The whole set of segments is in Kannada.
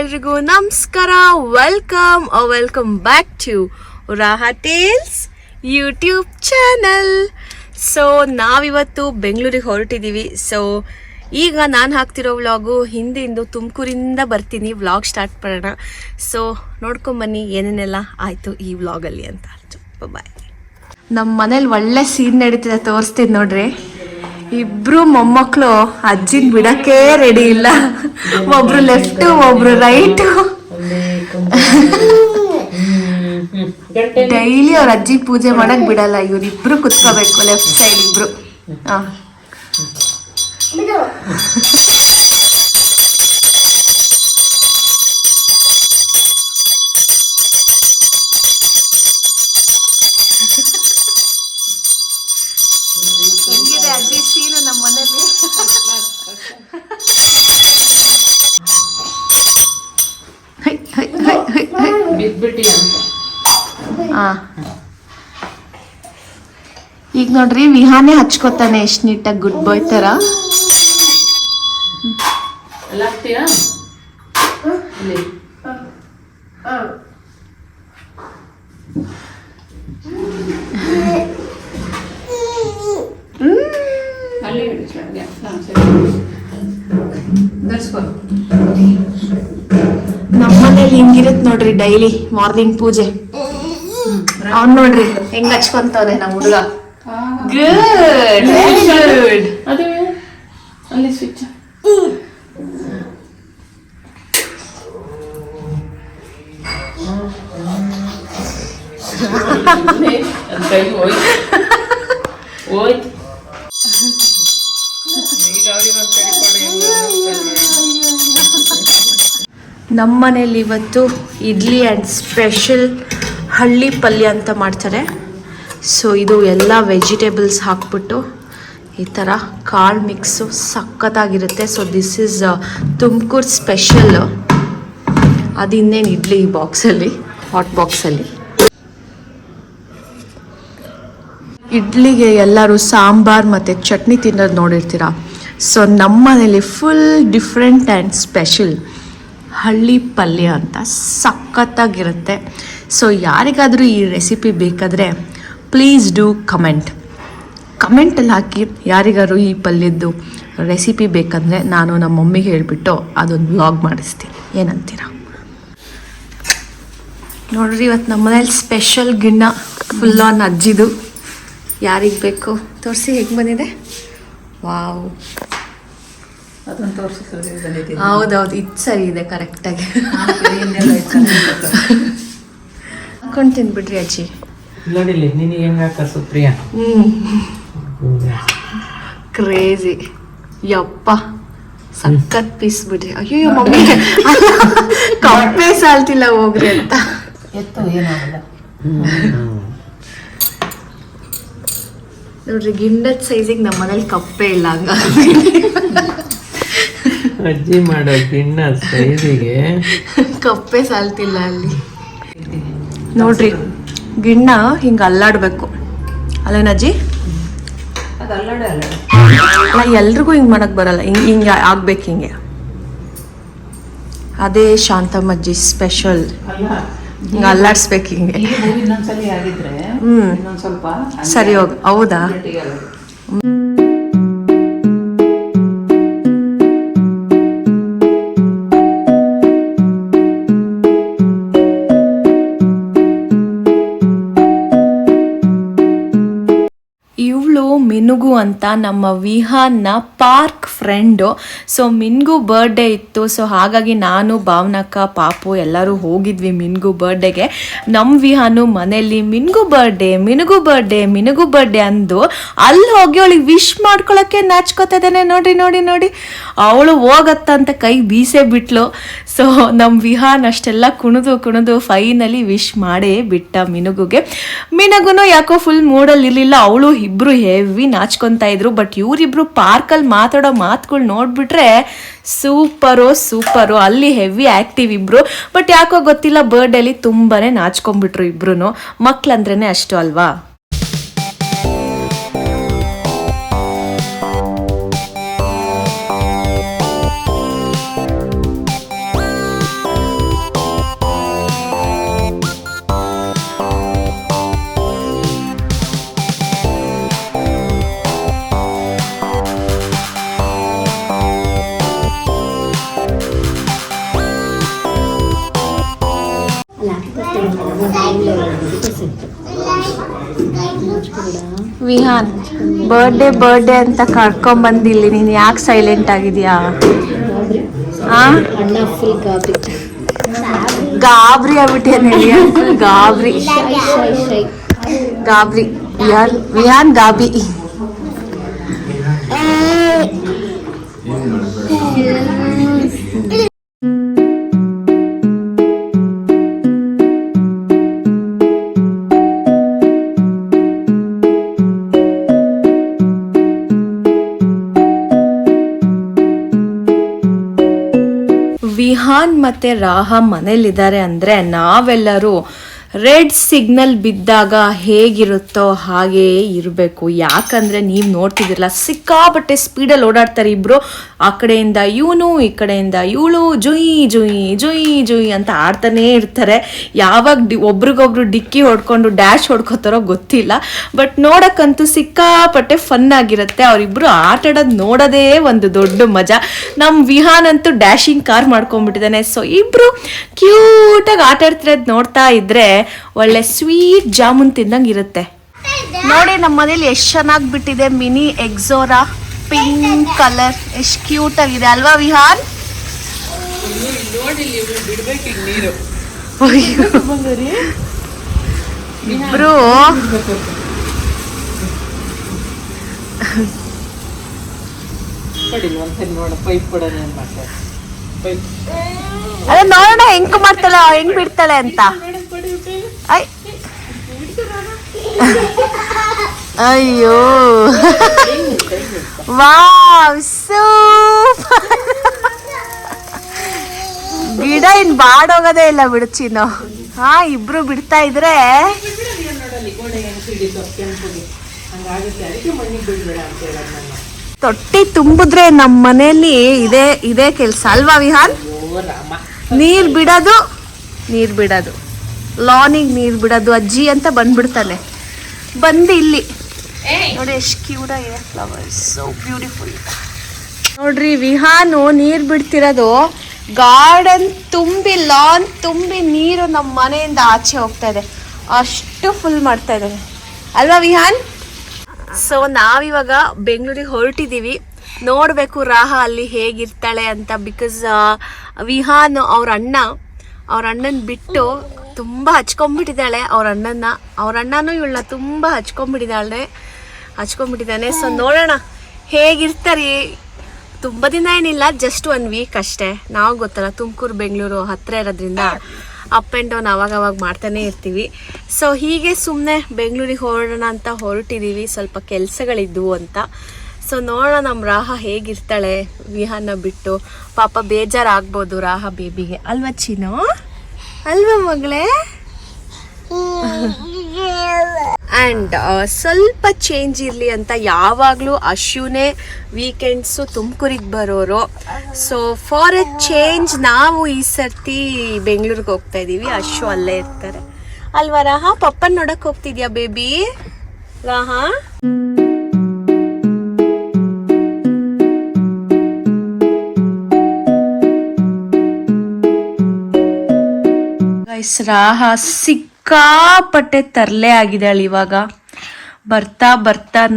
ಎಲ್ರಿಗೂ ನಮಸ್ಕಾರ. ವೆಲ್ಕಮ್ ಬ್ಯಾಕ್ ಟು ರಾಹ ಟೇಲ್ಸ್ ಯೂಟ್ಯೂಬ್ ಚಾನಲ್. ಸೊ ನಾವಿವತ್ತು ಬೆಂಗಳೂರಿಗೆ ಹೊರಟಿದ್ದೀವಿ. ಸೊ ಈಗ ನಾನು ಹಾಕ್ತಿರೋ ವ್ಲಾಗು ಹಿಂದಿಂದು ತುಮಕೂರಿಂದ ಬರ್ತೀನಿ. ವ್ಲಾಗ್ ಸ್ಟಾರ್ಟ್ ಮಾಡೋಣ. ಸೊ ನೋಡ್ಕೊಂಬನ್ನಿ ಏನೇನೆಲ್ಲ ಆಯಿತು ಈ ವ್ಲಾಗಲ್ಲಿ ಅಂತ. ಬಾಯ್. ನಮ್ಮ ಮನೇಲಿ ಒಳ್ಳೆ ಸೀನ್ ನಡೀತಿದೆ, ತೋರಿಸ್ತೀನಿ ನೋಡ್ರಿ. ಇಬ್ರು ಮೊಮ್ಮಕ್ಕಳು ಅಜ್ಜಿನ ಬಿಡಕ್ಕೆ ರೆಡಿ ಇಲ್ಲ. ಒಬ್ರು ಲೆಫ್ಟ್ ಒಬ್ರು ರೈಟ್. ಡೈಲಿ ಅವ್ರ ಅಜ್ಜಿ ಪೂಜೆ ಮಾಡಕ್ ಬಿಡಲ್ಲ. ಇವ್ರಿಬ್ರು ಕುತ್ಕೋಬೇಕು ಲೆಫ್ಟ್ ಸೈಡ್ ಇಬ್ರು. ಹೆಂಗಿದೆ ಅಜ್ಜಿ ಸೀನು ನಮ್ಮ ಮನೇಲಿ? ಈಗ ನೋಡ್ರಿ ವಿಹಾನೇ ಹಚ್ಕೋತಾನೆ ಎಷ್ಟು ನೀಟಾಗಿ ಗುಡ್ ಬಾಯ್ ತರ. ನಮ್ಮನೇಲಿ ಹಿಂಗಿರತ್ ನೋಡ್ರಿ ಡೈಲಿ ಮಾರ್ನಿಂಗ್ ಪೂಜೆ. ಅವ್ನ್ ನೋಡ್ರಿ ಹೆಂಗ್ ಹಚ್ಕೊಂತವ್ರೆ ನಮ್ಮ ಹುಡುಗ. Good good. ಅಲ್ಲಿ ಸ್ವಿಚ್ ನಮ್ಮ ಮನೇಲಿ ಇವತ್ತು ಇಡ್ಲಿ ಆ್ಯಂಡ್ ಸ್ಪೆಷಲ್ ಹಳ್ಳಿ ಪಲ್ಯ ಅಂತ ಮಾಡ್ತಾರೆ. ಸೊ ಇದು ಎಲ್ಲ ವೆಜಿಟೇಬಲ್ಸ್ ಹಾಕ್ಬಿಟ್ಟು ಈ ಥರ ಕಾಳು ಮಿಕ್ಸು ಸಖತ್ತಾಗಿರುತ್ತೆ. So this is Tumakuru special. ಅದು ಇನ್ನೇನು ಇಡ್ಲಿ ಈ ಬಾಕ್ಸಲ್ಲಿ, ಹಾಟ್ ಬಾಕ್ಸಲ್ಲಿ. ಇಡ್ಲಿಗೆ ಎಲ್ಲರೂ ಸಾಂಬಾರು ಮತ್ತು ಚಟ್ನಿ ತಿನ್ನೋದು ನೋಡಿರ್ತೀರ. ಸೊ ನಮ್ಮ ಮನೇಲಿ ಫುಲ್ ಡಿಫ್ರೆಂಟ್ ಆ್ಯಂಡ್ ಸ್ಪೆಷಲ್ ಹಳ್ಳಿ ಪಲ್ಯ ಅಂತ ಸಖತ್ತಾಗಿರುತ್ತೆ. ಸೊ ಯಾರಿಗಾದರೂ ಈ ರೆಸಿಪಿ ಬೇಕಾದರೆ ಪ್ಲೀಸ್ ಡೂ ಕಮೆಂಟಲ್ಲಿ ಹಾಕಿ. ಯಾರಿಗಾದ್ರು ಈ ಪಲ್ಯದ್ದು ರೆಸಿಪಿ ಬೇಕಂದರೆ ನಾನು ನಮ್ಮ ಮಮ್ಮಿಗೆ ಹೇಳಿಬಿಟ್ಟು ಅದೊಂದು ವ್ಲಾಗ್ ಮಾಡಿಸ್ತೀನಿ. ಏನಂತೀರ? ನೋಡ್ರಿ ಇವತ್ತು ನಮ್ಮ ಮನೇಲಿ ಸ್ಪೆಷಲ್ ಗಿಣ್ಣ ಫುಲ್ ಆನ್ ಅಜ್ಜಿದು. ಯಾರಿಗೆ ಬೇಕು ತೋರಿಸಿ ಹೇಗೆ ಬಂದಿದೆ. ವಾವ್, ಅದನ್ನು ತೋರಿಸಿ. ಹೌದೌದು, ಇದು ಸರಿ ಇದೆ ಕರೆಕ್ಟಾಗಿ ಹಾಕೊಂಡು ಬಿಡ್ರಿ ಅಜ್ಜಿ. ನೋಡಿಲಿ ನಿನಗೆ ಹೆಂಗೆ ಹಾಕ ಸುಪ್ರಿಯ. ಕ್ರೇಜಿ ಯಪ್ಪ, ಸಖತ್ ಪೀಸ್ ಬಿಡ್ರಿ. ಅಯ್ಯೋ ಮಮ್ಮಿ ಕಪ್ಪೆ ಸಾಲ್ತಿಲ್ಲ ಹೋಗ್ರಿ ಅಂತ ಎತ್ತು ಏನಾಗಲ್ಲ. ನೋಡ್ರಿ ಗಿಂಡದ ಸೈಜಿಗೆ ನಮ್ಮ ಮನೇಲಿ ಕಪ್ಪೆ ಇಲ್ಲ. ಹಂಗ ಅಜ್ಜಿ ಮಾಡೋ ಗಿಣ್ಣ ಸೈಜಿಗೆ ಕಪ್ಪೆ ಸಾಲ್ತಿಲ್ಲ ಅಲ್ಲಿ. ನೋಡ್ರಿ ಗಿಣ್ಣ ಹಿಂಗೆ ಅಲ್ಲಾಡ್ಬೇಕು ಅಲ್ಲೇನಜ್ಜಿ? ಅಲ್ಲ, ಎಲ್ರಿಗೂ ಹಿಂಗೆ ಮಾಡಕ್ ಬರಲ್ಲ. ಹಿಂಗೆ ಆಗ್ಬೇಕು ಹಿಂಗೆ. ಅದೇ ಶಾಂತಮ್ಮಜ್ಜಿ ಸ್ಪೆಷಲ್. ಹಿಂಗೆ ಅಲ್ಲಾಡ್ಸ್ಬೇಕು ಹಿಂಗೆ. ಸರಿ ಹೋಗಿ. ಹೌದಾ? ಇವಳು ಮಿನುಗು ಅಂತ ನಮ್ಮ ವಿಹಾನ್ನ ಪಾರ್ಕ್ ಫ್ರೆಂಡು. ಸೊ ಮಿನ್ಗು ಬರ್ಡೇ ಇತ್ತು. ಸೊ ಹಾಗಾಗಿ ನಾನು ಭಾವನಕ್ಕ ಪಾಪು ಎಲ್ಲರೂ ಹೋಗಿದ್ವಿ ಮಿನ್ಗು ಬರ್ಡೇಗೆ. ನಮ್ಮ ವಿಹಾನು ಮನೆಯಲ್ಲಿ ಮಿನ್ಗು ಬರ್ಡೇ ಅಂದು ಅಲ್ಲಿ ಹೋಗಿ ಅವಳಿಗೆ ವಿಶ್ ಮಾಡ್ಕೊಳಕ್ಕೆ ನಾಚ್ಕೋತಾ ಇದ್ದಾನೆ. ನೋಡಿ ಅವಳು ಹೋಗತ್ತಂತ ಕೈ ಬೀಸೇ ಬಿಟ್ಲು. ಸೊ ನಮ್ಮ ವಿಹಾನ್ ಅಷ್ಟೆಲ್ಲ ಕುಣಿದು ಫೈನಲಿ ವಿಶ್ ಮಾಡೇ ಬಿಟ್ಟ ಮಿನುಗುಗೆ. ಮಿನುಗುನು ಯಾಕೋ ಫುಲ್ ಮೂಡಲ್ಲಿ ಇರಲಿಲ್ಲ. ಅವಳು ಇಬ್ರು ಹೆವಿ ನಾಚ್ಕೊತಾ ಇದ್ರು. ಬಟ್ ಇವರಿಬ್ರು ಪಾರ್ಕಲ್ಲಿ ಮಾತಾಡೋ ಮಾತುಗಳು ನೋಡ್ಬಿಟ್ರೆ ಸೂಪರು. ಅಲ್ಲಿ ಹೆವಿ ಆಕ್ಟಿವ್ ಇಬ್ರು. ಬಟ್ ಯಾಕೋ ಗೊತ್ತಿಲ್ಲ ಬರ್ಡೇಲಿ ತುಂಬಾನೇ ನಾಚ್ಕೊಂಡ್ಬಿಟ್ರು ಇಬ್ರು. ಮಕ್ಳಂದ್ರೇನೆ ಅಷ್ಟು ಅಲ್ವಾ. ವಿಹಾನ್ ಬರ್ಡೇ ಅಂತ ಕರ್ಕೊಂಡ್ ಬಂದಿಲ್ಲಿ ನೀನು ಯಾಕೆ ಸೈಲೆಂಟ್ ಆಗಿದ್ಯಾ? ಅಣ್ಣ ಫುಲ್ ಗಾಬರಿ ಆಗ್ಬಿಟ್ಟೇನೆ. ಗಾಬರಿ ಗಾಬರಿ ವಿಹಾನ್ ಗಾಬಿ. ವಿಹಾನ್ ಮತ್ತೆ ರಾಹ ಮನೇಲಿದ್ದಾರೆ ಅಂದ್ರೆ ನಾವೆಲ್ಲರೂ ರೆಡ್ ಸಿಗ್ನಲ್ ಬಿದ್ದಾಗ ಹೇಗಿರುತ್ತೋ ಹಾಗೇ ಇರಬೇಕು. ಯಾಕಂದ್ರೆ ನೀವು ನೋಡ್ತಿದ್ದೀರಲ್ಲ, ಸಿಕ್ಕಾಪಟ್ಟೆ ಸ್ಪೀಡಲ್ಲಿ ಓಡಾಡ್ತಾರೆ ಇಬ್ರು. ಆ ಕಡೆಯಿಂದ ಇವನು, ಈ ಕಡೆಯಿಂದ ಇವಳು, ಜುಯಿ ಜುಯಿ ಜುಯಿ ಜುಯಿ ಅಂತ ಆಡ್ತಾನೇ ಇರ್ತಾರೆ. ಯಾವಾಗ ಒಬ್ರಿಗೊಬ್ರು ಡಿಕ್ಕಿ ಹೊಡ್ಕೊಂಡು ಡ್ಯಾಶ್ ಹೊಡ್ಕೋತಾರೋ ಗೊತ್ತಿಲ್ಲ, ಬಟ್ ನೋಡಕ್ಕಂತೂ ಸಿಕ್ಕಾಪಟ್ಟೆ ಫನ್ ಆಗಿರುತ್ತೆ. ಅವರಿಬ್ರು ಆಟ ಆಡೋದು ನೋಡೋದೇ ಒಂದು ದೊಡ್ಡ ಮಜಾ. ನಮ್ಮ ವಿಹಾನ್ ಅಂತೂ ಡ್ಯಾಶಿಂಗ್ ಕಾರ್ ಮಾಡ್ಕೊಂಡ್ಬಿಟ್ಟಿದ್ದಾನೆ. ಸೊ ಇಬ್ರು ಕ್ಯೂಟಾಗಿ ಆಟ ಆಡ್ತಿರೋದು ನೋಡ್ತಾ ಇದ್ರೆ ಒಳ್ಳೆ ಸ್ವೀಟ್ ಜಾಮೂನ್ ತಿಂದಂಗೆ ಇರುತ್ತೆ. ನೋಡಿ ನಮ್ಮ ಮನೇಲಿ ಎಷ್ಟು ಚೆನ್ನಾಗಿ ಬಿಟ್ಟಿದೆ ಮಿನಿ ಎಕ್ಸೋರಾ ಪಿಂಕ್ ಕಲರ್. ಎಷ್ಟು ಕ್ಯೂಟ್ ಆಗಿದೆ ಅಲ್ವಾ ವಿಹಾನ್? ಇಬ್ರು ಅದೇ ನೋಡೋಣ ಹೆಂಗ್ ಮಾಡ್ತಾಳೆ, ಹೆಂಗ್ ಬಿಡ್ತಾಳೆ ಅಂತ. ಅಯ್ಯೋ ವಾವ್ ಸೂಪರ್. ಗಿಡ ಇನ್ ಬಾಡೋಗೋದೇ ಇಲ್ಲ ಬಿಡು ಚಿನ್ನು. ಹಾ ಇಬ್ರು ಬಿಡ್ತಾ ಇದ್ರೆ ತೊಟ್ಟಿ ತುಂಬಿದ್ರೆ ನಮ್ಮ ಮನೆಯಲ್ಲಿ ಇದೇ ಕೆಲ್ಸ ಅಲ್ವಾ ವಿಹಾನ್? ನೀರ್ ಬಿಡೋದು ಲಾನಿಗೆ ನೀರ್ ಬಿಡೋದು. ಅಜ್ಜಿ ಅಂತ ಬಂದ್ಬಿಡ್ತಾನೆ. ಬಂದು ಇಲ್ಲಿ ನೋಡಿ ಎಷ್ಟು ಕ್ಯೂಟ್ ಆಗಿದೆ ಫ್ಲವರ್ಸ್, ಸೋ ಬ್ಯೂಟಿಫುಲ್. ನೋಡ್ರಿ ವಿಹಾನು ನೀರ್ ಬಿಡ್ತಿರೋದು, ಗಾರ್ಡನ್ ತುಂಬಿ ಲಾನ್ ತುಂಬಿ ನೀರು ನಮ್ಮ ಮನೆಯಿಂದ ಆಚೆ ಹೋಗ್ತಾ ಇದೆ. ಅಷ್ಟು ಫುಲ್ ಮಾಡ್ತಾ ಇದ್ದಾನೆ ಅಲ್ವಾ ವಿಹಾನ್? ಸೊ ನಾವಿವಾಗ ಬೆಂಗಳೂರಿಗೆ ಹೊರಟಿದ್ದೀವಿ. ನೋಡಬೇಕು ರಾಹ ಅಲ್ಲಿ ಹೇಗಿರ್ತಾಳೆ ಅಂತ. ಬಿಕಾಸ್ ವಿಹಾನ್ ಅವ್ರ ಅಣ್ಣನ ಬಿಟ್ಟು ತುಂಬ ಹಚ್ಕೊಂಡ್ಬಿಟ್ಟಿದ್ದಾಳೆ. ಅವ್ರ ಅಣ್ಣನೂ ಇವಳನ್ನ ತುಂಬ ಹಚ್ಕೊಂಡ್ಬಿಟ್ಟಿದ್ದಾನೆ. ಸೊ ನೋಡೋಣ ಹೇಗಿರ್ತಾರೆ. ತುಂಬ ದಿನ ಏನಿಲ್ಲ, ಜಸ್ಟ್ 1 ವೀಕ್ ಅಷ್ಟೇ. ನಾವು ಗೊತ್ತಲ್ಲ ತುಮಕೂರು ಬೆಂಗಳೂರು ಹತ್ತಿರ ಇರೋದ್ರಿಂದ ಅಪ್ ಆ್ಯಂಡ್ ಡೌನ್ ಅವಾಗ ಮಾಡ್ತಾನೆ ಇರ್ತೀವಿ. ಸೊ ಹೀಗೆ ಸುಮ್ಮನೆ ಬೆಂಗಳೂರಿಗೆ ಹೊರಡೋಣ ಅಂತ ಹೊರಟಿದ್ದೀವಿ, ಸ್ವಲ್ಪ ಕೆಲಸಗಳಿದ್ವು ಅಂತ. ಸೊ ನೋಡೋಣ ನಮ್ಮ ರಾಹ ಹೇಗಿರ್ತಾಳೆ ವಿಹಾನ್ನ ಬಿಟ್ಟು. ಪಾಪ ಬೇಜಾರಾಗ್ಬೋದು ರಾಹ ಬೇಬಿಗೆ ಅಲ್ವಾ ಚಿನ್ನು? ಅಲ್ವಾ ಮಗಳೇ? ಆ್ಯಂಡ್ ಸ್ವಲ್ಪ ಚೇಂಜ್ ಇರಲಿ ಅಂತ ಯಾವಾಗಲೂ ಅಶ್ಯುನೇ ವೀಕೆಂಡ್ಸು ತುಮಕೂರಿಗೆ ಬರೋರು. ಸೊ ಫಾರ್ ಎ ಚೇಂಜ್ ನಾವು ಈ ಸರ್ತಿ ಬೆಂಗಳೂರಿಗೆ ಹೋಗ್ತಾ ಇದ್ದೀವಿ. ಅಶ್ಯು ಅಲ್ಲೇ ಇರ್ತಾರೆ ಅಲ್ವಾ ರಾಹ? ಪಪ್ಪನ್ ನೋಡಕ್ ಹೋಗ್ತಿದ್ಯಾ ಬೇಬಿ ರಾಹ? ರಾಹ ಸಿಕ್ಕಾಪಟ್ಟೆ ತರಲೆ ಆಗಿದ್ದಾಳೆ ಇವಾಗ. ಬರ್ತಾ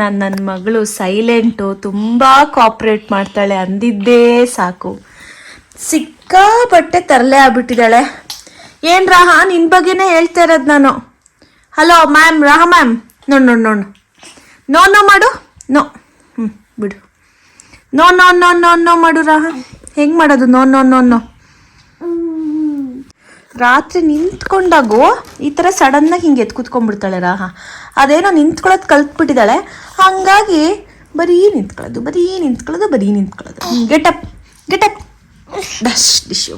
ನನ್ನ ಮಗಳು ಸೈಲೆಂಟು, ತುಂಬ ಕೋಆಪ್ರೇಟ್ ಮಾಡ್ತಾಳೆ ಅಂದಿದ್ದೇ ಸಾಕು. ಸಿಕ್ಕಾಪಟ್ಟೆ ತರಲೆ ಆಗ್ಬಿಟ್ಟಿದ್ದಾಳೆ. ಏನು ರಾಹ ನಿನ್ನ ಬಗ್ಗೆನೇ ಹೇಳ್ತಾ ಇರೋದು ನಾನು. ಹಲೋ ಮ್ಯಾಮ್, ರಾಹ ಮ್ಯಾಮ್, ನೋಡು ನೋ ಮಾಡು. ನೋ ಬಿಡು. ನೋ ಮಾಡು ರಾಹ. ಹೆಂಗೆ ಮಾಡೋದು? ನೋ ರಾತ್ರಿ ನಿಂತ್ಕೊಂಡಾಗು ಈ ಥರ ಸಡನ್ನಾಗಿ ಹಿಂಗೆ ಎದ್ದು ಕೂತ್ಕೊಂಡ್ಬಿಡ್ತಾಳೆ ರಾಹ. ಅದೇನೋ ನಿಂತ್ಕೊಳ್ಳೋದು ಕಲ್ತ್ಬಿಟ್ಟಿದ್ದಾಳೆ. ಹಾಗಾಗಿ ಬರೀ ನಿಂತ್ಕೊಳ್ಳೋದು. Getup ಡಶ್ dish.